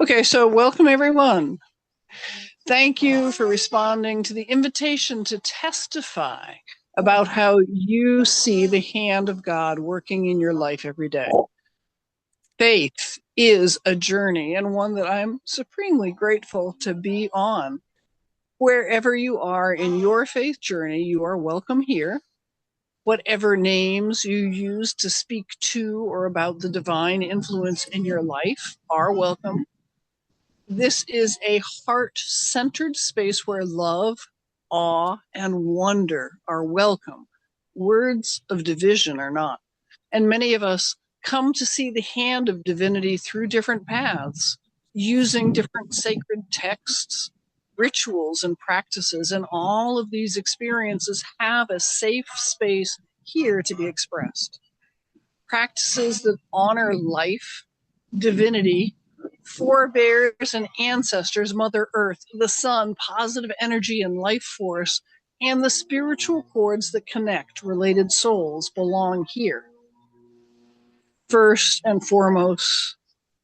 Okay, so welcome everyone. Thank you for responding to the invitation to testify about how you see the hand of God working in your life every day. Faith is a journey and one that I'm supremely grateful to be on. Wherever you are in your faith journey, you are welcome here. Whatever names you use to speak to or about the divine influence in your life are welcome. This is a heart-centered space where love, awe, and wonder are welcome. Words of division are not. And many of us come to see the hand of divinity through different paths, using different sacred texts, rituals, and practices. And all of these experiences have a safe space here to be expressed. Practices that honor life, divinity, forebears and ancestors, Mother Earth, the sun, positive energy and life force, and the spiritual cords that connect related souls belong here. First and foremost,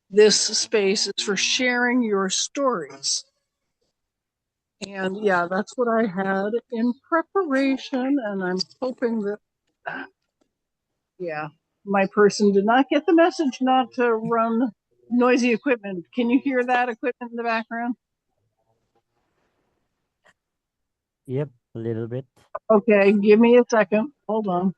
this space is for sharing your stories. And yeah, that's what I had in preparation, and I'm hoping that, yeah, my person did not get the message not to run noisy equipment. Can you hear that equipment in the background? Yep, a little bit. Okay, give me a second. Hold on.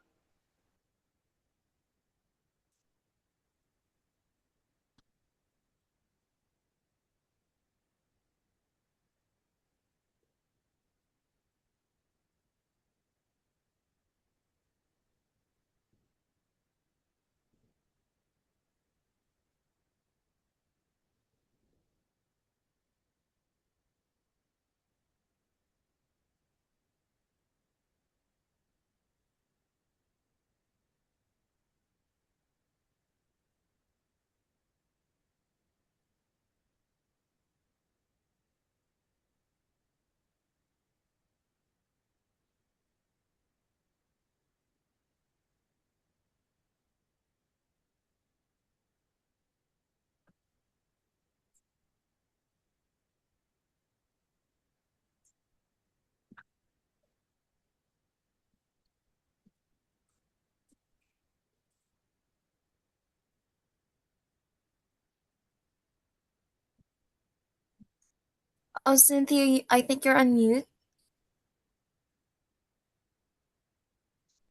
Oh, Cynthia, I think you're on mute.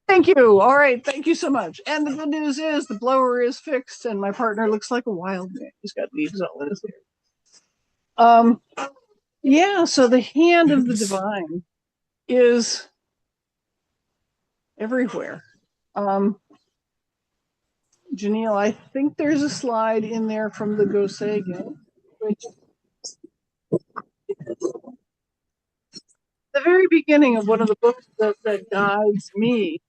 Thank you. All right. Thank you so much. And the good news is the blower is fixed, and my partner looks like a wild man. He's got leaves all in his hair. Yeah. So the hand of the divine is everywhere. Janelle, I think there's a slide in there from the Gosagen, which the very beginning of one of the books that guides me,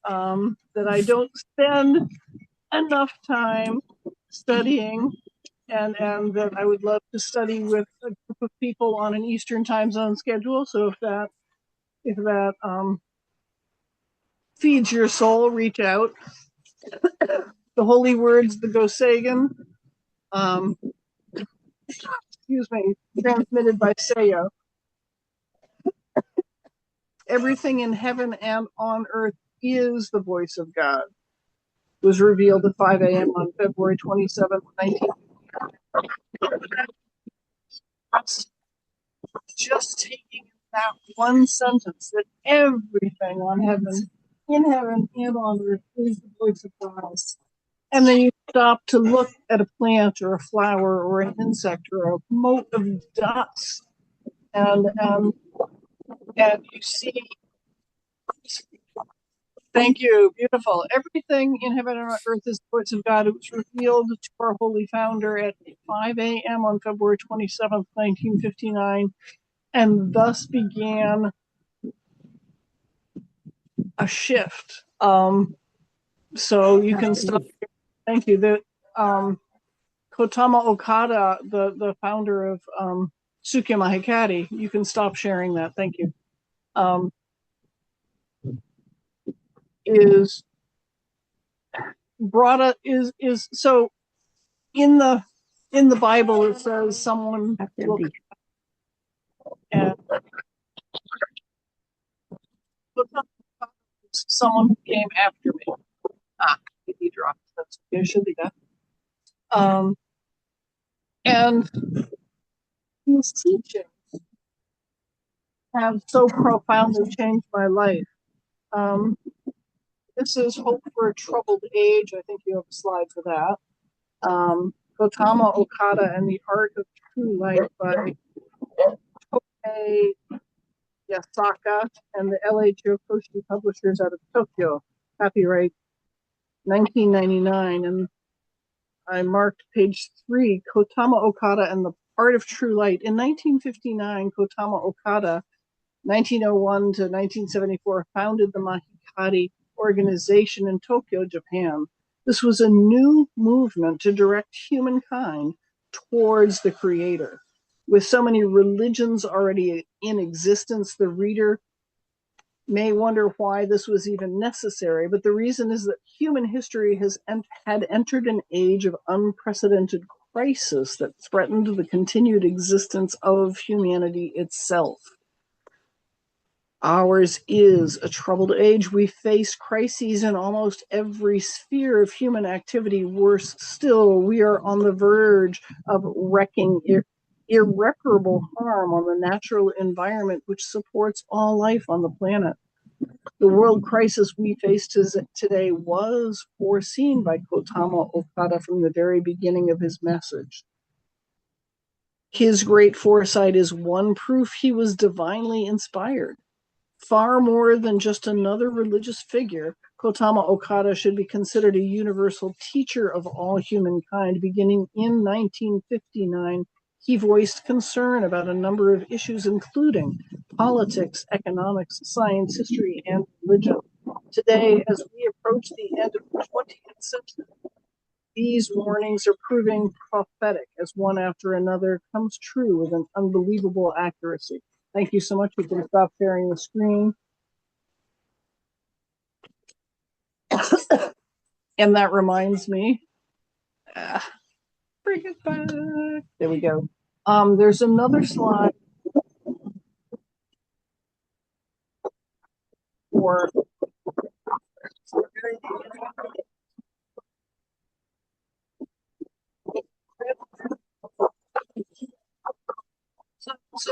that I don't spend enough time studying, and that I would love to study with a group of people on an Eastern time zone schedule. So if that feeds your soul, reach out. The holy words, the Gosagen, excuse me, transmitted by Seyo. Everything in heaven and on earth is the voice of God. It was revealed at 5 a.m. on February 27th, 19. Just taking that one sentence that everything on heaven, in heaven and on earth is the voice of God. And then you stop to look at a plant or a flower or an insect or a mote of dust, and you see. Thank you. Beautiful. Everything in heaven and on earth is the voice of God. It was revealed to our holy founder at 5 a.m. on February 27th, 1959, and thus began a shift. So you can stop. Thank you. The Kotama Okada, the founder of Sukyo Mahikari, you can stop sharing that. Thank you. Is brought up is so in the in the Bible, it says someone will and someone who came after me. He dropped. That's okay. She'll be back. And his teachings have so profoundly changed my life. This is Hope for a Troubled Age. I think you have a slide for that. Gautama Okada and the Art of True Life by Tokei Yasaka and the LA Jokoshi Publishers out of Tokyo. Copyright 1999. And I marked page 3, Gautama Okada and the Art of True Light. In 1959, Gautama Okada, 1901 to 1974, founded the Mahikari organization in Tokyo, Japan. This was a new movement to direct humankind towards the Creator. With so many religions already in existence, the reader may wonder why this was even necessary, but the reason is that human history had entered an age of unprecedented crisis that threatened the continued existence of humanity itself. Ours is a troubled age. We face crises in almost every sphere of human activity. Worse still, we are on the verge of wrecking irreparable harm on the natural environment which supports all life on the planet. The world crisis we face today was foreseen by Gautama Okada from the very beginning of his message. His great foresight is one proof he was divinely inspired. Far more than just another religious figure, Gautama Okada should be considered a universal teacher of all humankind. Beginning in 1959, he voiced concern about a number of issues, including politics, economics, science, history, and religion. Today, as we approach the end of the 20th century, these warnings are proving prophetic as one after another comes true with an unbelievable accuracy. Thank you so much. We can stop sharing the screen. And that reminds me, bring it back. There we go. There's another slide for so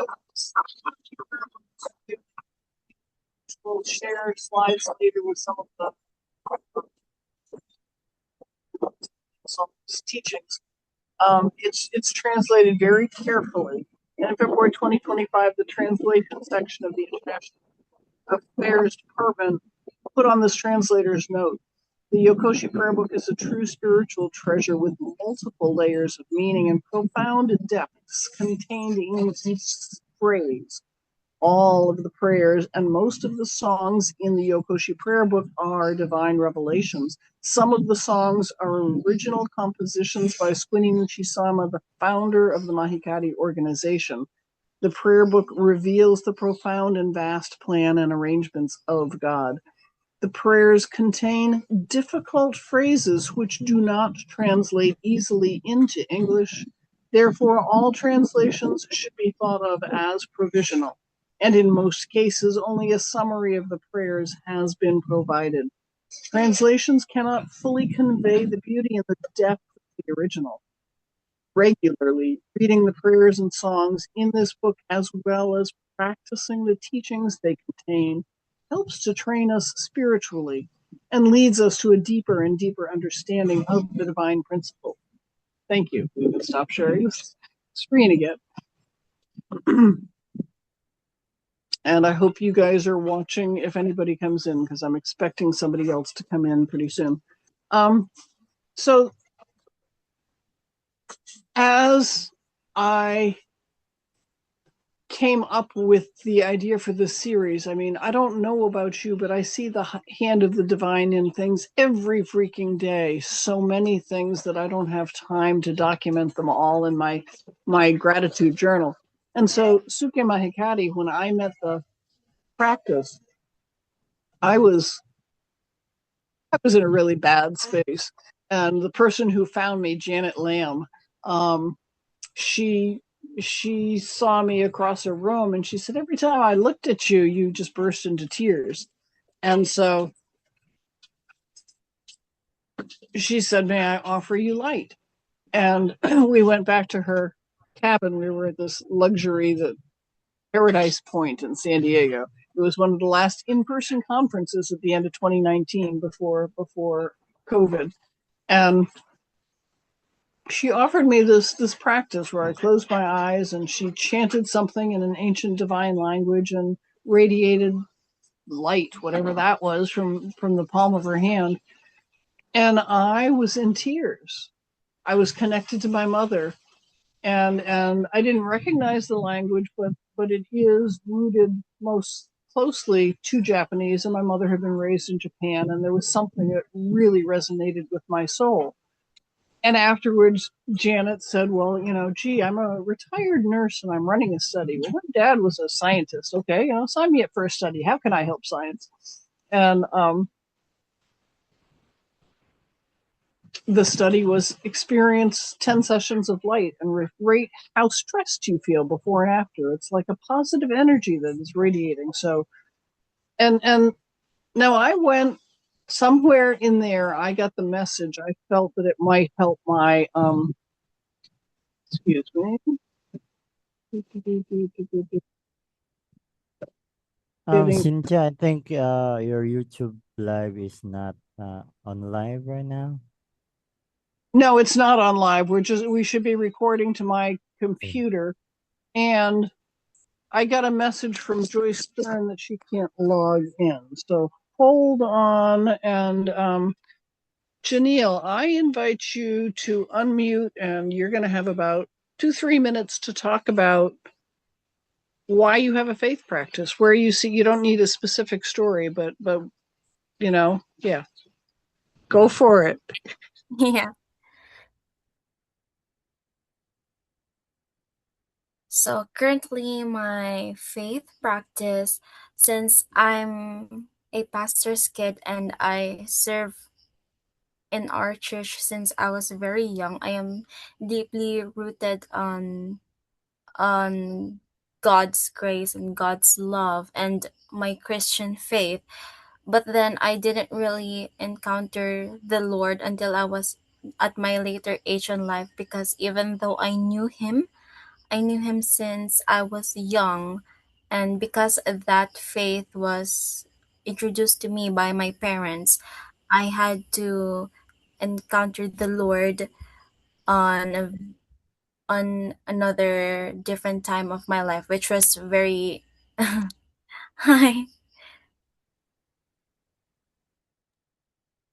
we'll share slides later with some of the teachings. It's translated very carefully. And in February 2025, the translation section of the International Affairs Department put on this translator's note. The Yokoshi Prayer Book is a true spiritual treasure with multiple layers of meaning and profound depths contained in each phrase. All of the prayers and most of the songs in the Yokoshi Prayer Book are divine revelations. Some of the songs are original compositions by Sukyo Mahikari, the founder of the Mahikari organization. The prayer book reveals the profound and vast plan and arrangements of God. The prayers contain difficult phrases which do not translate easily into English. Therefore, all translations should be thought of as provisional. And in most cases, only a summary of the prayers has been provided. Translations cannot fully convey the beauty and the depth of the original. Regularly reading the prayers and songs in this book, as well as practicing the teachings they contain, helps to train us spiritually and leads us to a deeper and deeper understanding of the divine principle. Thank you. We can stop sharing the screen again. And I hope you guys are watching if anybody comes in, because I'm expecting somebody else to come in pretty soon. So as I came up with the idea for this series, I mean, I don't know about you, but I see the hand of the divine in things every freaking day. So many things that I don't have time to document them all in my gratitude journal. And so Sukyo Mahikari, when I met the practice, I was in a really bad space. And the person who found me, Janet Lamb, she saw me across a room, and she said, every time I looked at you, you just burst into tears. And so she said, may I offer you light? And we went back to her cabin. We were at this luxury, the Paradise Point in San Diego. It was one of the last in-person conferences at the end of 2019 before COVID. And she offered me this practice where I closed my eyes and she chanted something in an ancient divine language and radiated light, whatever that was, from the palm of her hand. And I was in tears. I was connected to my mother, and I didn't recognize the language, but it is rooted most closely to Japanese, and my mother had been raised in Japan, and there was something that really resonated with my soul. And afterwards, Janet said, well, gee, I'm a retired nurse and I'm running a study. Well, my dad was a scientist. Okay, sign me up for a study. How can I help science? And the study was experience 10 sessions of light and rate how stressed you feel before and after. It's like a positive energy that is radiating. So, and now I went somewhere in there, I got the message. I felt that it might help my, excuse me. Cynthia, I think your YouTube live is not on live right now. No, it's not on live. We should be recording to my computer. And I got a message from Joyce Stern that she can't log in. So hold on. And Janelle, I invite you to unmute, and you're going to have about 2-3 minutes to talk about why you have a faith practice, where you see, you don't need a specific story, but yeah, go for it. Yeah. So currently my faith practice, since I'm a pastor's kid and I serve in our church since I was very young, I am deeply rooted on God's grace and God's love and my Christian faith. But then I didn't really encounter the Lord until I was at my later age in life, because even though I knew him since I was young, and because that faith was introduced to me by my parents, I had to encounter the Lord on another different time of my life, which was very hi.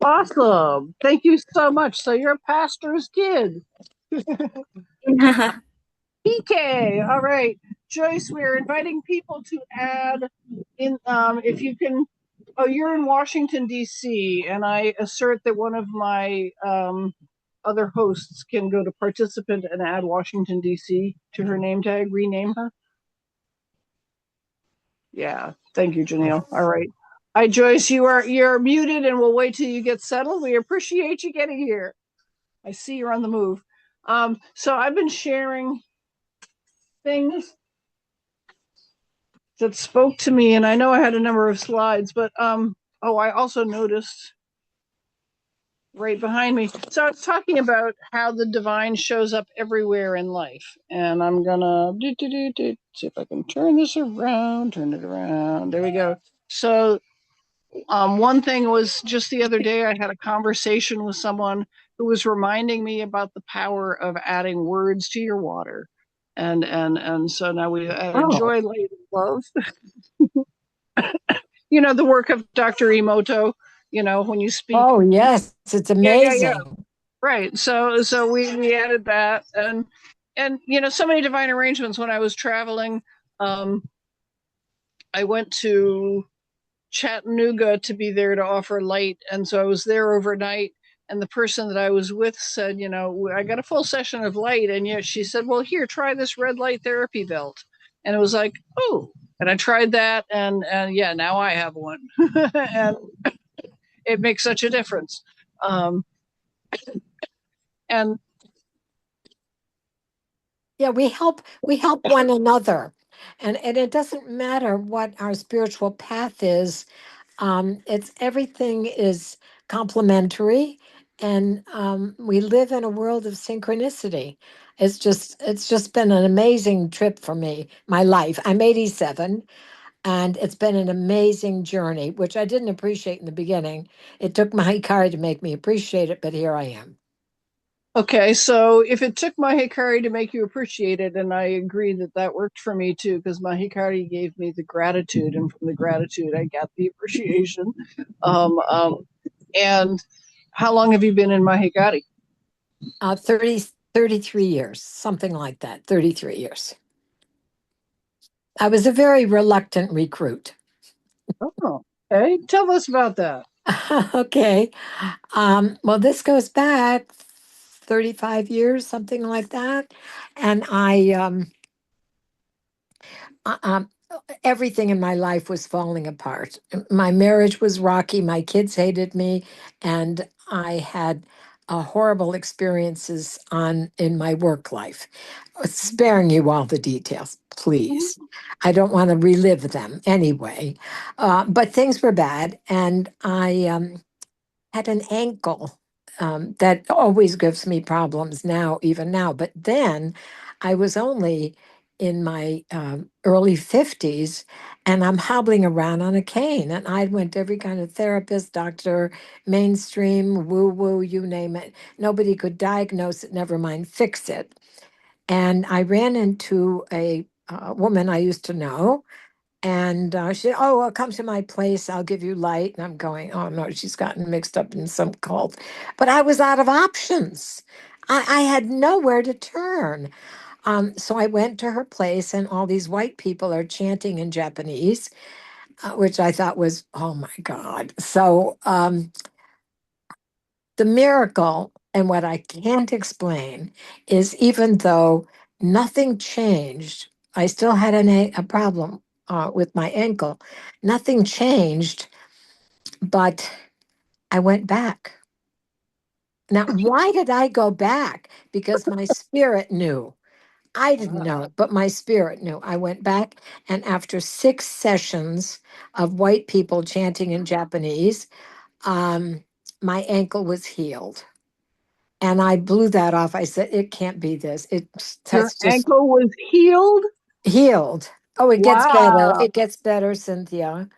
Awesome. Thank you so much. So you're a pastor's kid. PK. All right. Joyce, we're inviting people to add in, if you can. Oh, you're in Washington, D.C., and I assert that one of my other hosts can go to participant and add Washington, D.C. to her name tag, rename her. Yeah. Thank you, Janelle. All right. Hi, Joyce. You're muted, and we'll wait till you get settled. We appreciate you getting here. I see you're on the move. So I've been sharing things that spoke to me, and I know I had a number of slides, but I also noticed right behind me. So I was talking about how the divine shows up everywhere in life, and I'm gonna see if I can turn this around, turn it around. There we go. So one thing was, just the other day, I had a conversation with someone who was reminding me about the power of adding words to your water. And so now we added joy, light, and love. The work of Dr. Emoto, when you speak. Oh, yes. It's amazing. Yeah. Right. So we added that. And so many divine arrangements. When I was traveling, I went to Chattanooga to be there to offer light. And so I was there overnight. And the person that I was with said, I got a full session of light. And yet she said, well, here, try this red light therapy belt. And it was like, oh, and I tried that. And yeah, now I have one. And it makes such a difference. And Yeah, we help one another. And it doesn't matter what our spiritual path is. It's everything is complementary, and we live in a world of synchronicity. It's just been an amazing trip for me, my life. I'm 87, and it's been an amazing journey, which I didn't appreciate in the beginning. It took Mahikari to make me appreciate it, but here I am. Okay, so if it took my Hikari to make you appreciate it, and I agree that that worked for me too, because my Hikari gave me the gratitude, and from the gratitude, I got the appreciation. Um, um, and how long have you been in my Hikari? 33 years, something like that, 33 years. I was a very reluctant recruit. Oh, okay. Tell us about that. Okay. Well, this goes back 35 years, something like that. And uh, um, everything in my life was falling apart. My marriage was rocky. My kids hated me. And I had horrible experiences in my work life. Sparing you all the details, please. I don't want to relive them anyway. But things were bad. And I had an ankle that always gives me problems now, even now. But then I was only in my early 50s, and I'm hobbling around on a cane. And I went to every kind of therapist, doctor, mainstream, woo woo, you name it. Nobody could diagnose it, never mind fix it. And I ran into a woman I used to know, and she said, "Oh, well, come to my place. I'll give you light." And I'm going, "Oh no, she's gotten mixed up in some cult." But I was out of options. I had nowhere to turn. So I went to her place, and all these white people are chanting in Japanese, which I thought was, oh my God. So the miracle, and what I can't explain, is even though nothing changed, I still had a problem with my ankle. Nothing changed, but I went back. Now, why did I go back? Because my spirit knew. I didn't know, but my spirit knew. I went back, and after 6 sessions of white people chanting in Japanese, um, my ankle was healed. And I blew that off. I said, it can't be this. Your That's just ankle was healed? healed. Oh, it gets better. Wow. It gets better, Cynthia.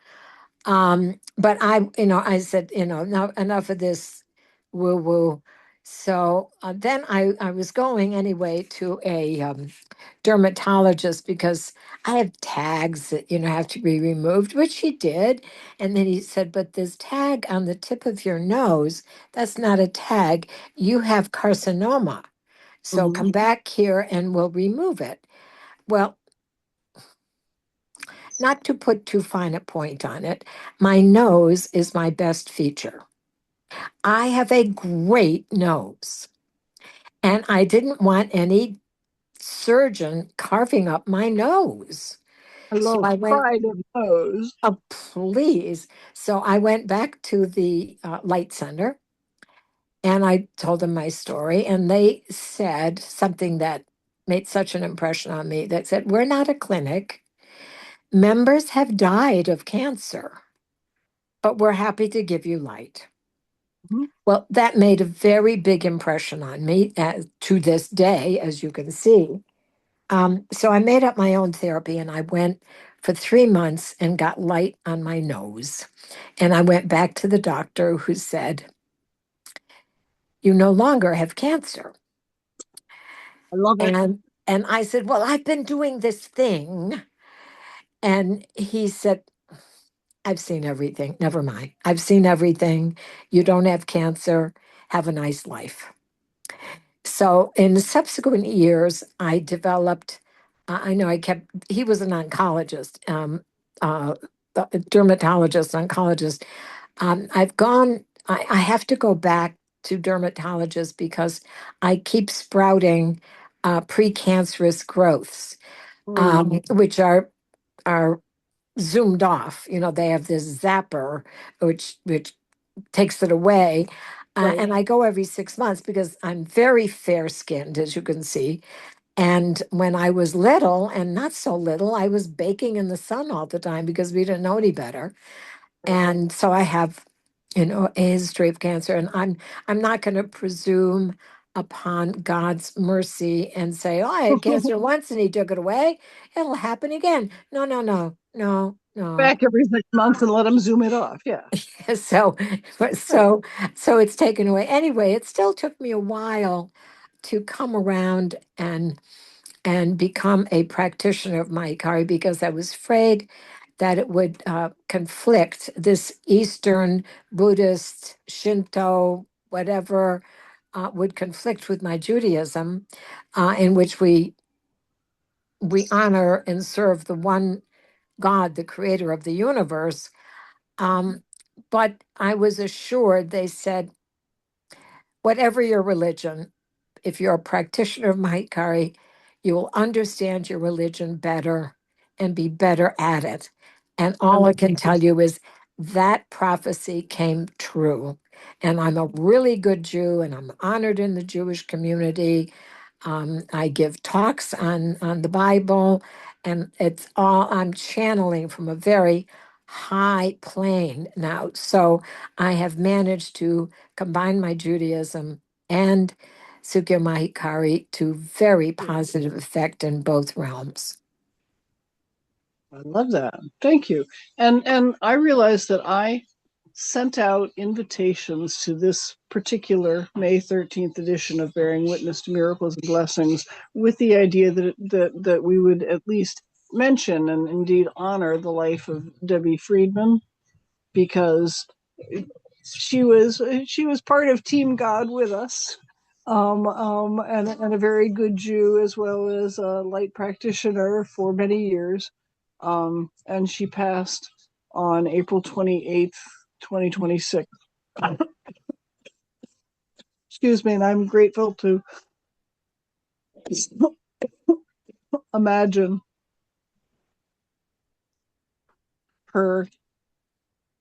But I said, now enough of this woo woo. So then I was going anyway to a dermatologist because I have tags that, have to be removed, which he did. And then he said, but this tag on the tip of your nose, that's not a tag. You have carcinoma. So come back here and we'll remove it. Well, not to put too fine a point on it, my nose is my best feature. I have a great nose, and I didn't want any surgeon carving up my nose. I So love I went, pride of nose. oh, please. So I went back to the Light Center, and I told them my story, and they said something that made such an impression on me that said, we're not a clinic. Members have died of cancer, but we're happy to give you light. Mhm. Well, that made a very big impression on me to this day, as you can see. So I made up my own therapy, and I went for 3 months and got light on my nose. And I went back to the doctor, who said, you no longer have cancer. I love it. And I said, well, I've been doing this thing. And he said, I've seen everything. Never mind. I've seen everything. You don't have cancer. Have a nice life. So in the subsequent years, I developed, I know he was an oncologist, a dermatologist, oncologist. I have to go back to dermatologists because I keep sprouting precancerous growths, which are zoomed off. They have this zapper, which takes it away. Right. And I go every 6 months because I'm very fair skinned, as you can see. And when I was little and not so little, I was baking in the sun all the time because we didn't know any better. And so I have, a history of cancer, and I'm not going to presume upon God's mercy and say, "Oh, I had cancer once and He took it away. It'll happen again." No, no, no, no, no. Back every 6 months and let them zoom it off. Yeah. So, so it's taken away. Anyway, it still took me a while to come around and become a practitioner of Mahikari because I was afraid that it would conflict this Eastern Buddhist, Shinto, whatever, would conflict with my Judaism, in which we honor and serve the one God, the creator of the universe. But I was assured, they said, whatever your religion, if you're a practitioner of Mahikari, you will understand your religion better and be better at it. And all I can tell you is that prophecy came true. And I'm a really good Jew and I'm honored in the Jewish community. I give talks on the Bible, and it's all I'm channeling from a very high plane now. So I have managed to combine my Judaism and Sukyo Mahikari to very positive effect in both realms. I love that. Thank you. And I realized that I sent out invitations to this particular May 13th edition of Bearing Witness to Miracles and Blessings with the idea that we would at least mention and indeed honor the life of Debbie Friedman, because she was part of Team God with us, and a very good Jew, as well as a light practitioner for many years. And she passed on April 28th, 2026. Excuse me, and I'm grateful to imagine her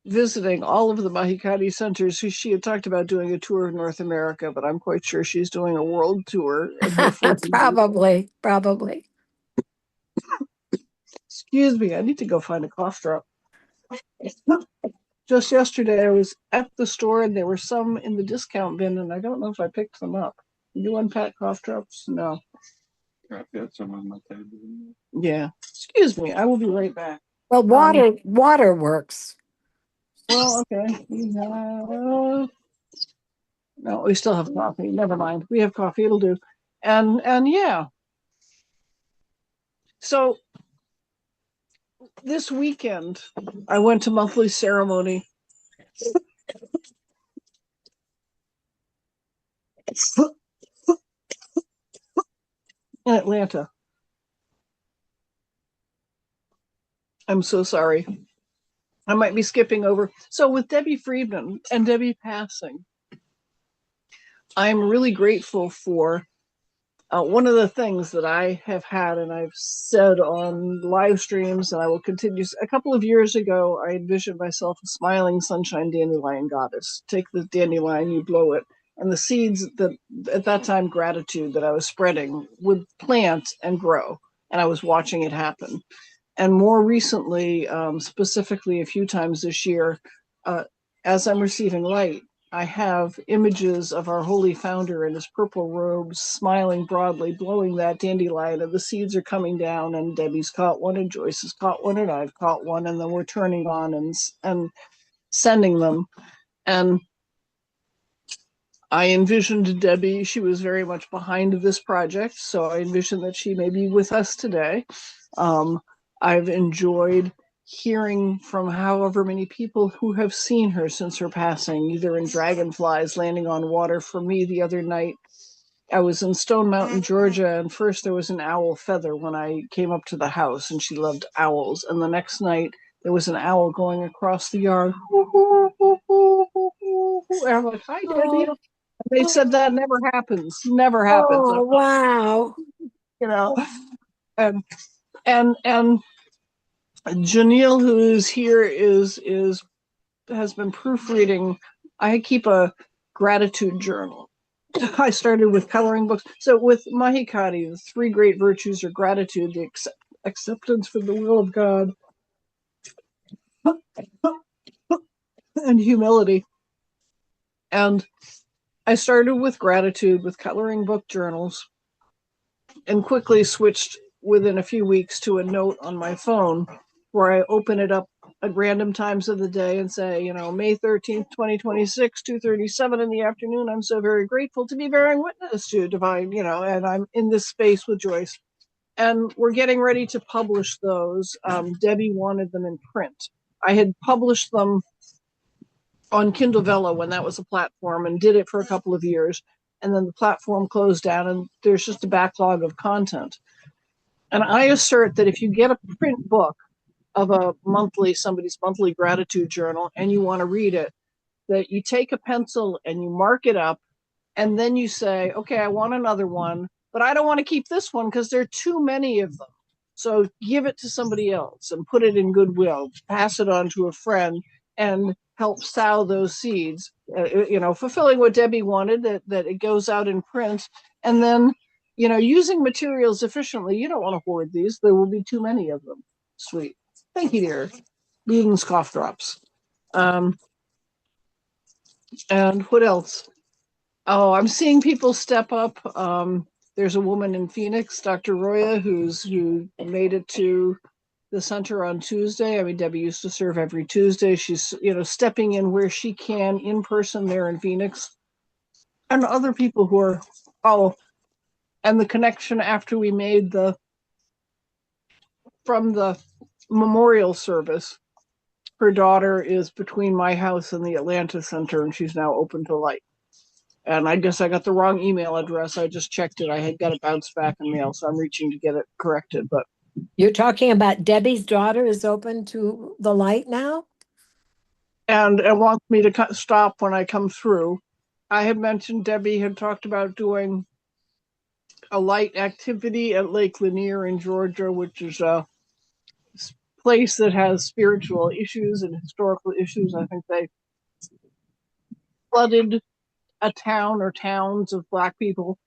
visiting all of the Mahikari centers. She had talked about doing a tour of North America, but I'm quite sure she's doing a world tour in her 40s. Probably. Excuse me, I need to go find a cough drop. Just yesterday, I was at the store and there were some in the discount bin, and I don't know if I picked them up. You unpack cough drops? No. I've got some on my table. Yeah. Excuse me, I will be right back. Well, water works. Well, okay. No, we still have coffee. Never mind. We have coffee. It'll do. And yeah. So this weekend, I went to monthly ceremony in Atlanta. I'm so sorry. I might be skipping over. So with Debbie Friedman and Debbie passing, I'm really grateful for one of the things that I have had, and I've said on live streams, and I will continue. A couple of years ago, I envisioned myself a smiling sunshine dandelion goddess. Take the dandelion, you blow it, and the seeds that at that time, gratitude that I was spreading would plant and grow, and I was watching it happen. And more recently, specifically a few times this year, as I'm receiving light, I have images of our holy founder in his purple robes, smiling broadly, blowing that dandelion, and the seeds are coming down, and Debbie's caught one, and Joyce has caught one, and I've caught one, and then we're turning on and sending them. And I envisioned Debbie, she was very much behind this project, so I envisioned that she may be with us today. I've enjoyed hearing from however many people who have seen her since her passing, either in dragonflies landing on water. For me, the other night, I was in Stone Mountain, Georgia, and first there was an owl feather when I came up to the house, and she loved owls. And the next night, there was an owl going across the yard. And I'm like, hi, Debbie. And they said that never happens. Never happens. Oh, wow. You know, and Janelle, who is here, has been proofreading. I keep a gratitude journal, I started with coloring books. So with Mahikari, the three great virtues are gratitude, the acceptance for the will of God, and humility. And I started with gratitude with coloring book journals and quickly switched within a few weeks to a note on my phone where I open it up at random times of the day and say, you know, May 13th, 2026, 2:37 in the afternoon. I'm so very grateful to be bearing witness to divine, you know, and I'm in this space with Joyce. And we're getting ready to publish those. Debbie wanted them in print. I had published them on Kindle Vella when that was a platform and did it for a couple of years. And then the platform closed down and there's just a backlog of content. And I assert that if you get a print book of somebody's monthly gratitude journal and you want to read it, that you take a pencil and you mark it up and then you say, okay, I want another one, but I don't want to keep this one because there are too many of them. So give it to somebody else and put it in goodwill, pass it on to a friend and help sow those seeds, fulfilling what Debbie wanted, that it goes out in print. And then, using materials efficiently. You don't want to hoard these. There will be too many of them. Sweet. Thank you, dear. Ludens cough drops. And what else? Oh, I'm seeing people step up. There's a woman in Phoenix, Dr. Roya, who made it to the center on Tuesday. I mean, Debbie used to serve every Tuesday. She's, stepping in where she can in person there in Phoenix. And other people who are, and the connection after we made from the memorial service, her daughter is between my house and the Atlanta Center, and she's now open to light. And I guess I got the wrong email address. I just checked it. I had got it bounced back in mail, so I'm reaching to get it corrected. But you're talking about Debbie's daughter is open to the light now? And it wants me to stop when I come through. I had mentioned Debbie had talked about doing a light activity at Lake Lanier in Georgia, which is a place that has spiritual issues and historical issues. I think they flooded a town or towns of Black people,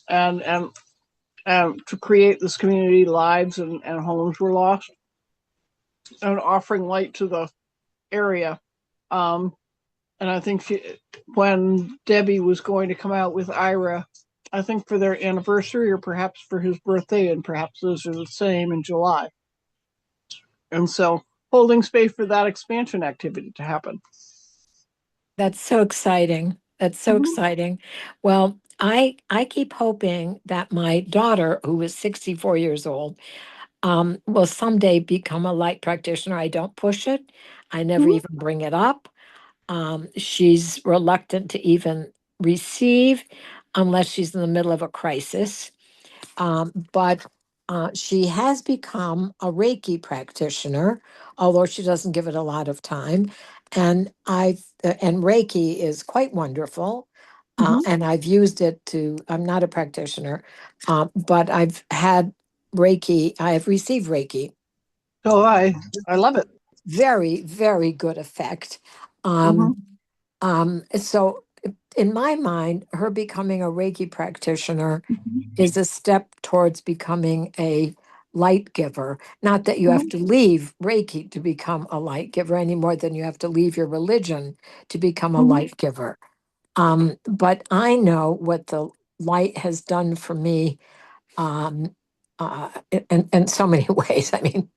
and to create this community, lives and homes were lost, and offering light to the area. And I think when Debbie was going to come out with Ira, I think for their anniversary or perhaps for his birthday, and perhaps those are the same in July. And so holding space for that expansion activity to happen. That's so exciting. That's so exciting. Well, I keep hoping that my daughter, who is 64 years old, will someday become a light practitioner. I don't push it. I never even bring it up. She's reluctant to even receive unless she's in the middle of a crisis. But she has become a Reiki practitioner, although she doesn't give it a lot of time. And and Reiki is quite wonderful. And I've used it I'm not a practitioner, but I've had Reiki, I have received Reiki. Oh, I love it. Very, very good effect. So in my mind, her becoming a Reiki practitioner is a step towards becoming a light giver. Not that you have to leave Reiki to become a light giver any more than you have to leave your religion to become a light giver. But I know what the light has done for me in so many ways. I mean,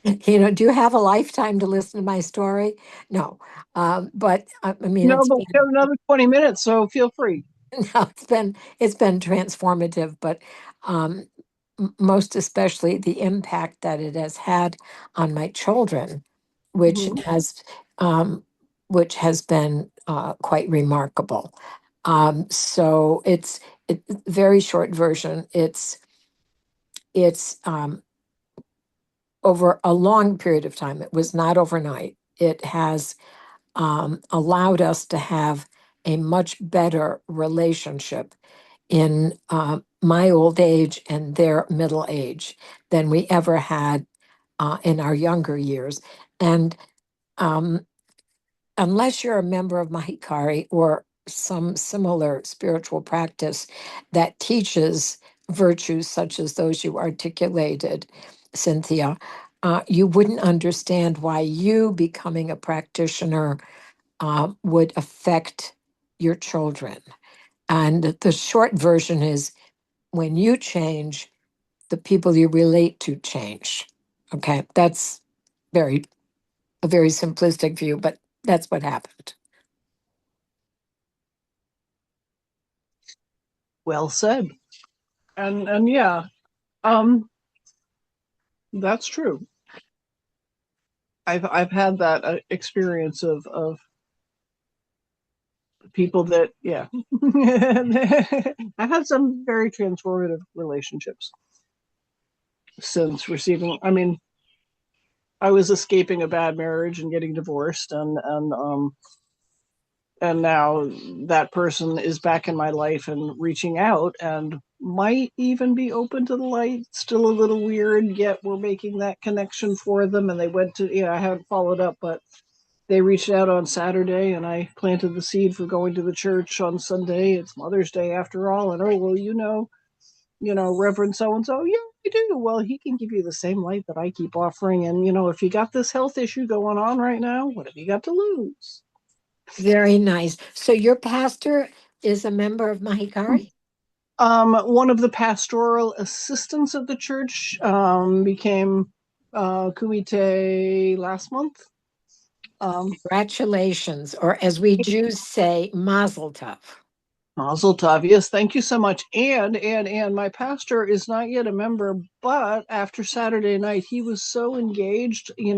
do you have a lifetime to listen to my story? No. But I mean, No, but we have another 20 minutes, so feel free. no, it's been transformative, but most especially the impact that it has had on my children, which has been quite remarkable. So it's very short version. It's over a long period of time. It was not overnight. It has allowed us to have a much better relationship in my old age and their middle age than we ever had in our younger years. And unless you're a member of Mahikari or some similar spiritual practice that teaches virtues such as those you articulated, Cynthia, you wouldn't understand why you becoming a practitioner would affect your children. And the short version is when you change, the people you relate to change. Okay, that's a very simplistic view, but that's what happened. Well said. And yeah, that's true. I've had that experience of people that, yeah. I've had some very transformative relationships since receiving. I mean, I was escaping a bad marriage and getting divorced, and now that person is back in my life and reaching out and might even be open to the light. Still a little weird, yet we're making that connection for them. And they went to, yeah, I haven't followed up, but they reached out on Saturday, and I planted the seed for going to the church on Sunday. It's Mother's Day after all. And, oh, well, Reverend so-and-so, yeah, I do. Well, he can give you the same light that I keep offering. And, if you got this health issue going on right now, what have you got to lose? Very nice. So your pastor is a member of Mahikari? One of the pastoral assistants of the church became kumite last month. Congratulations, or as we Jews say, mazel tov. Mazel tov. Yes, thank you so much. And my pastor is not yet a member, but after Saturday night, he was so engaged. He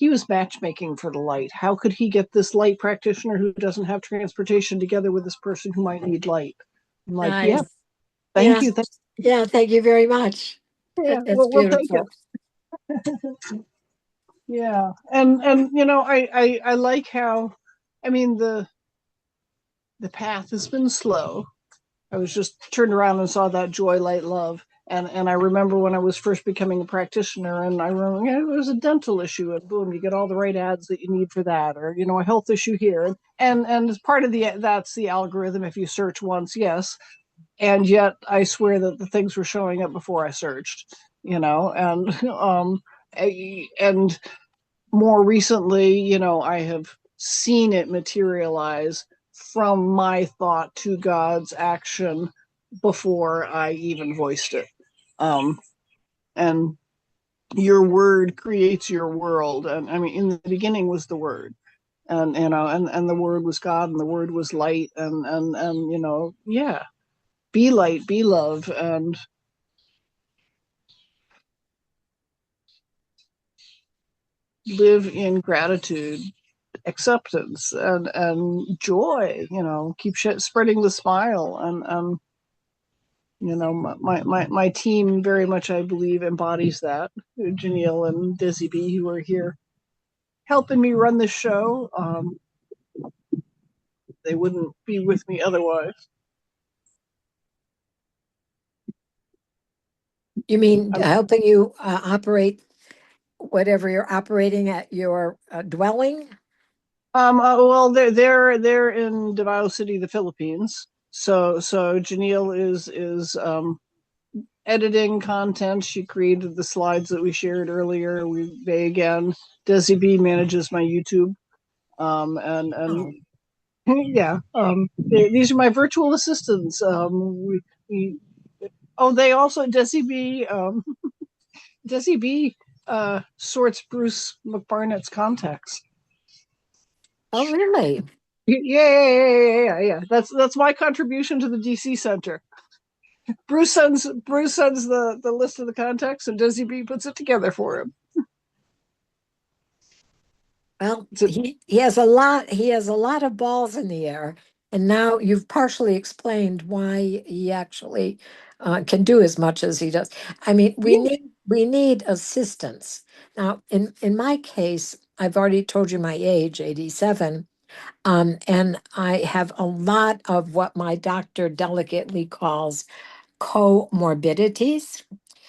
was matchmaking for the light. How could he get this light practitioner who doesn't have transportation together with this person who might need light? I'm like, Nice. yeah, thank you. Yeah, thank you very much. Yeah, That's we'll take beautiful. it. Yeah, and I like how, I mean, the path has been slow. I was just turned around and saw that joy, light, love. And I remember when I was first becoming a practitioner, and I remember, it was a dental issue, and boom, you get all the right ads that you need for that, or a health issue here, and as part of that's the algorithm. If you search once, yes, and yet I swear that the things were showing up before I searched, and and more recently, I have seen it materialize from my thought to God's action before I even voiced it. And your word creates your world. And I mean, in the beginning was the word. And and the word was God, and the word was light, and yeah, be light, be love, and live in gratitude, acceptance, and joy. Keep spreading the smile, and my team very much, I believe, embodies that. Janelle and Dizzy B, who are here helping me run the show, they wouldn't be with me otherwise. You mean helping you operate whatever you're operating at your dwelling? Well, they're in Davao City, the Philippines. So Janelle is editing content. She created the slides that we shared earlier. They again, Desi B manages my YouTube, and yeah, these are my virtual assistants. They also Desi B. Desi B sorts Bruce McBarnett's contacts. Oh, really? Yeah. That's my contribution to the DC Center. Bruce sends the list of the contacts, and Desi B puts it together for him. Well, he has a lot of balls in the air, and now you've partially explained why he actually can do as much as he does. I mean, we need assistance. Now, in my case, I've already told you my age, 87. And I have a lot of what my doctor delicately calls comorbidities.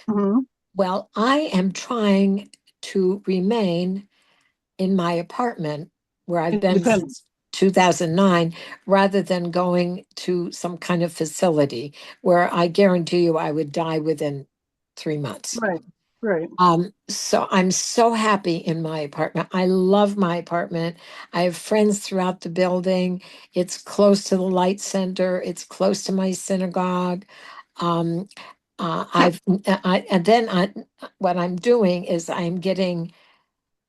Mm-hmm. Well, I am trying to remain in my apartment where I've been since 2009, rather than going to some kind of facility where I guarantee you I would die within 3 months. Right. Right. So I'm so happy in my apartment. I love my apartment. I have friends throughout the building. It's close to the light center. It's close to my synagogue. Um, what I'm doing is I'm getting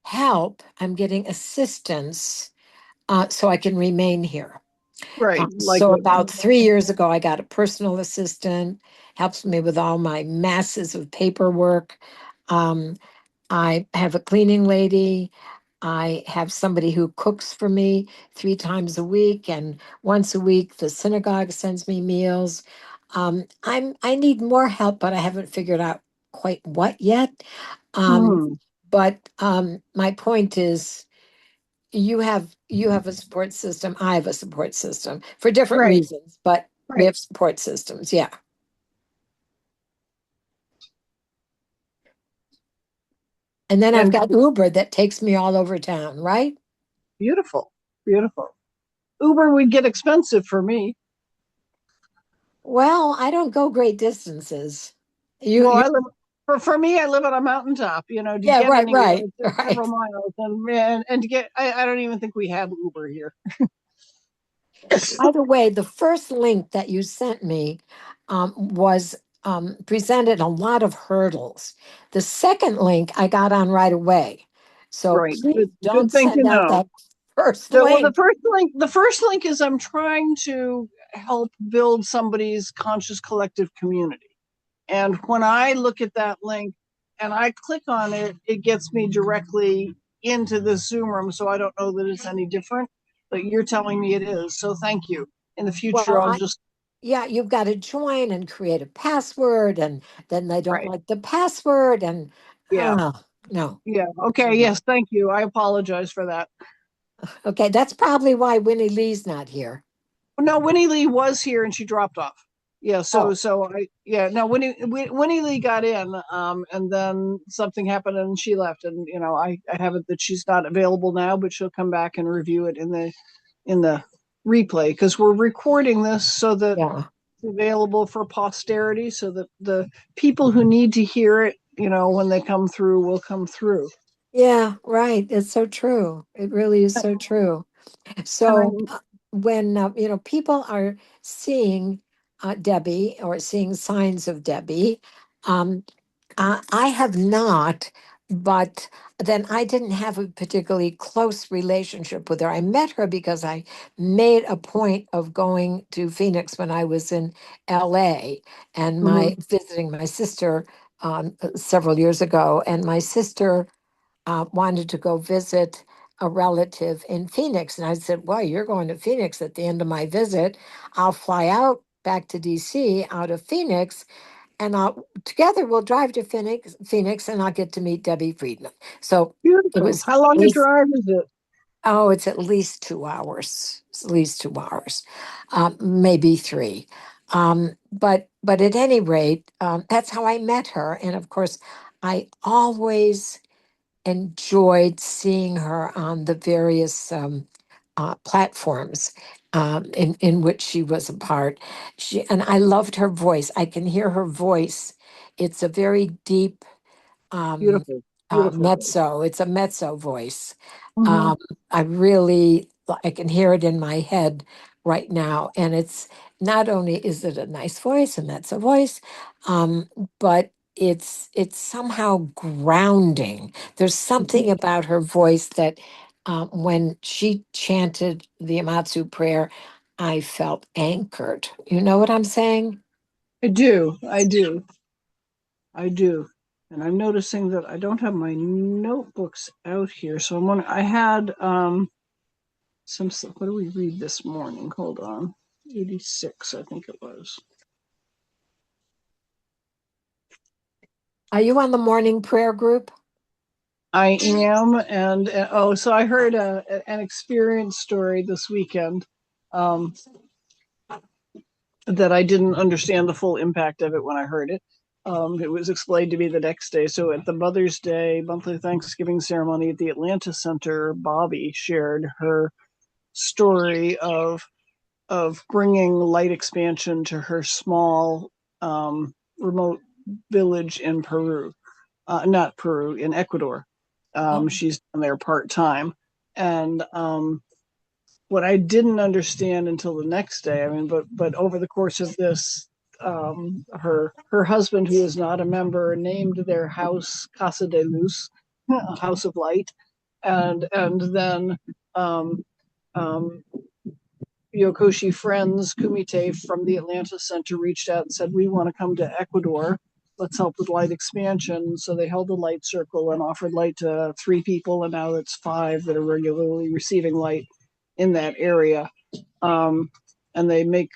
help. I'm getting assistance, so I can remain here. Right. Like So about 3 years ago, I got a personal assistant, helps me with all my masses of paperwork. Um, I have a cleaning lady. I have somebody who cooks for me 3 times a week, and once a week the synagogue sends me meals. I need more help, but I haven't figured out quite what yet. Hmm. But my point is, you have a support system. I have a support system for different Right. reasons, but we Right. have support systems. Yeah. And then I've And got Uber that takes me all over town, right? beautiful. Beautiful. Uber would get expensive for me. Well, I don't go great distances. You, Well, you, I live for me. I live on a mountaintop. You know, to yeah, get right, anywhere, right, it's several right. miles, and to get, I don't even think we have Uber here. By the way, the first link that you sent me was presented a lot of hurdles. The second link I got on right away. So Right. please Good don't thing to send out know. that first Well, link. the first link is I'm trying to help build somebody's conscious collective community. And when I look at that link and I click on it, it gets me directly into the Zoom room. So I don't know that it's any different, but you're telling me it is. So thank you. In the future, Well, I'll just, yeah, you've got to join and create a password, and then they don't right. like the password, and Yeah. no. Yeah. Okay. Yes. Thank you. I apologize for that. Okay, that's probably why Winnie Lee's not here. No, Winnie Lee was here and she dropped off. Yeah, Oh, no, Winnie Lee got in, and then something happened and she left, and I have it that she's not available now, but she'll come back and review it in the replay, because we're recording this so that yeah. it's available for posterity, so that the people who need to hear it, when they come through, will come through. Yeah, right. It's so true. It really is so true. And So when people are seeing Debbie or seeing signs of Debbie, um, I have not, but then I didn't have a particularly close relationship with her. I met her because I made a point of going to Phoenix when I was in LA and Mhm. visiting my sister several years ago, and my sister wanted to go visit a relative in Phoenix. And I said, well, you're going to Phoenix at the end of my visit. I'll fly out back to DC out of Phoenix, and together we'll drive to Phoenix, and I'll get to meet Debbie Friedman. So it Beautiful. was How long it a was drive is it? oh, it's at least 2 hours. It's at least 2 hours, maybe three. But at any rate, that's how I met her. And of course, I always enjoyed seeing her on the various platforms in which she was a part. And I loved her voice. I can hear her voice. It's a very deep um, Beautiful. Beautiful voice. mezzo. It's a mezzo voice. Mhm. Um, I can hear it in my head right now. And it's not only is it a nice voice, and that's a voice, but it's somehow grounding. There's something about her voice that when she chanted the Amatsu prayer, I felt anchored. You know what I'm saying? I do. I do. I do. And I'm noticing that I don't have my notebooks out here. So I had what do we read this morning? Hold on. 86, I think it was. Are you on the morning prayer group? I am, and so I heard an experience story this weekend, um, that I didn't understand the full impact of it when I heard it. It was explained to me the next day. So at the Mother's Day monthly Thanksgiving ceremony at the Atlanta Center, Bobby shared her story of bringing light expansion to her small remote village in Peru, not Peru, in Ecuador. She's there part-time. And what I didn't understand until the next day, I mean, but over the course of this, her husband, who is not a member, named their house Casa de Luz, House of Light, and then um, Yokoshi Friends Kumite from the Atlanta Center reached out and said, we want to come to Ecuador. Let's help with light expansion. So they held a light circle and offered light to 3 people, and now it's 5 that are regularly receiving light in that area. And they make,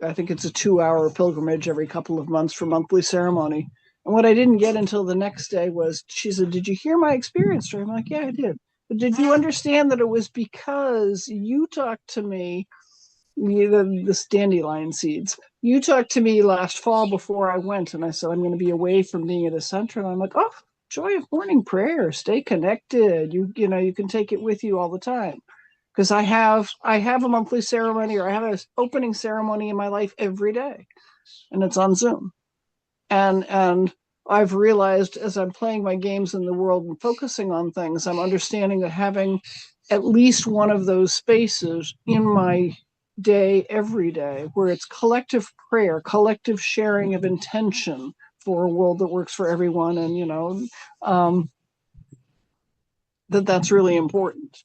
I think it's a 2-hour pilgrimage every couple of months for monthly ceremony. And what I didn't get until the next day was, she said, did you hear my experience story? I'm like, yeah, I did. But did you understand that it was because you talked to me, the dandelion seeds, you talked to me last fall before I went, and I said, I'm going to be away from being at a center. And I'm like, oh, joy of morning prayer, stay connected. You can take it with you all the time. Because I have a monthly ceremony, or I have an opening ceremony in my life every day, and it's on Zoom. And I've realized, as I'm playing my games in the world and focusing on things, I'm understanding that having at least one of those spaces in my day every day, where it's collective prayer, collective sharing of intention for a world that works for everyone, and that's really important.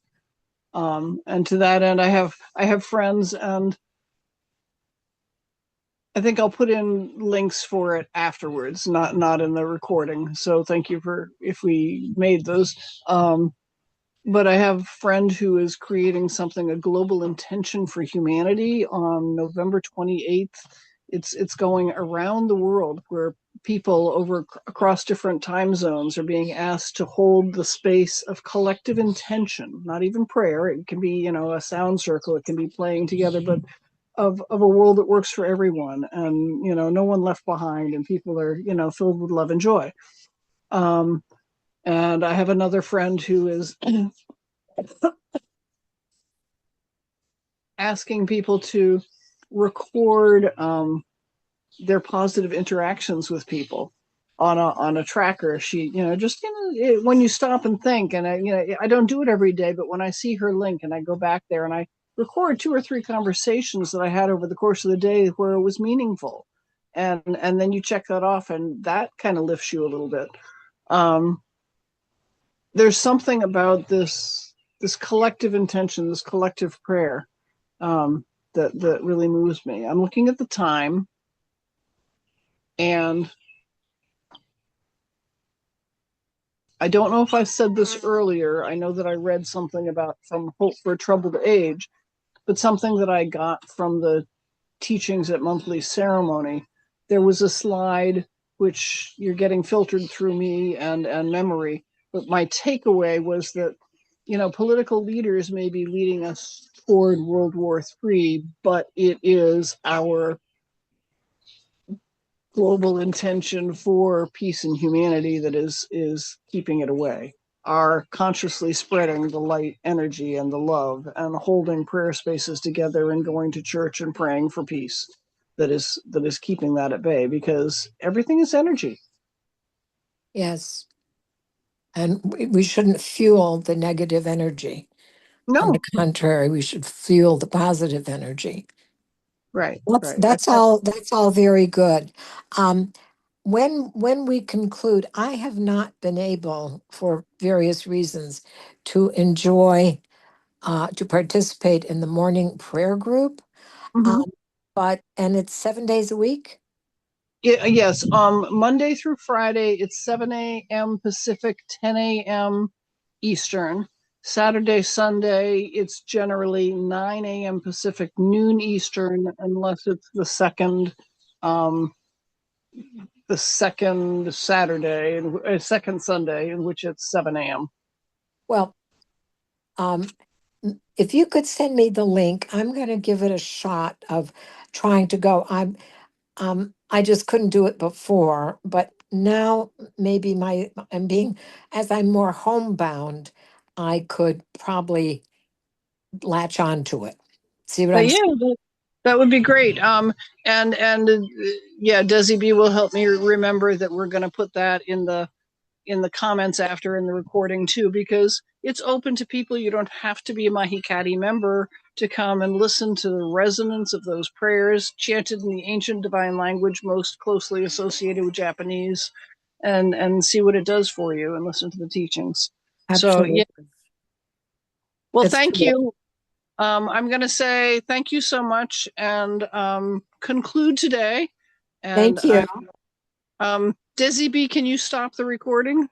And to that end, I have friends, and I think I'll put in links for it afterwards, not in the recording. So thank you if we made those. But I have a friend who is creating something, a global intention for humanity, on November 28th. It's going around the world, where people across different time zones are being asked to hold the space of collective intention, not even prayer. It can be, a sound circle. It can be playing together, but of a world that works for everyone, and, no one left behind, and people are, filled with love and joy. And I have another friend who is asking people to record their positive interactions with people on a tracker. She, just when you stop and think, and I don't do it every day, but when I see her link and I go back there and I record 2 or 3 conversations that I had over the course of the day where it was meaningful, and then you check that off, and that kind of lifts you a little bit. There's something about this collective intention, this collective prayer, that really moves me. I'm looking at the time, and I don't know if I said this earlier. I know that I read something about From Hope for a Troubled Age, but something that I got from the teachings at monthly ceremony. There was a slide, which you're getting filtered through me and memory, but my takeaway was that, political leaders may be leading us toward World War III, but it is our global intention for peace and humanity that is keeping it away. Are consciously spreading the light energy and the love, and holding prayer spaces together, and going to church and praying for peace, that is keeping that at bay, because everything is energy. Yes. And we shouldn't fuel the negative energy. On No, the contrary, we should fuel the positive energy. right. That's all very good. When we conclude, I have not been able, for various reasons, to enjoy to participate in the morning prayer group. Mhm. And it's 7 days a week. Yes. Monday through Friday, it's 7 a.m. Pacific, 10 a.m. Eastern. Saturday, Sunday, it's generally 9 a.m. Pacific, noon Eastern, unless it's the second Saturday, and second Sunday, in which it's 7 a.m. Well, if you could send me the link, I'm going to give it a shot of trying to go. I just couldn't do it before, but now maybe as I'm more homebound, I could probably latch on to it. See what But I'm yeah, saying? that would be great. And yeah, Desi B will help me remember that we're going to put that in the comments after in the recording too, because it's open to people. You don't have to be a Mahikari member to come and listen to the resonance of those prayers chanted in the ancient divine language most closely associated with Japanese, and see what it does for you and listen to the teachings. So yeah, Absolutely. well, It's thank true. you. I'm going to say thank you so much and conclude today. And Thank you. Desi B, can you stop the recording?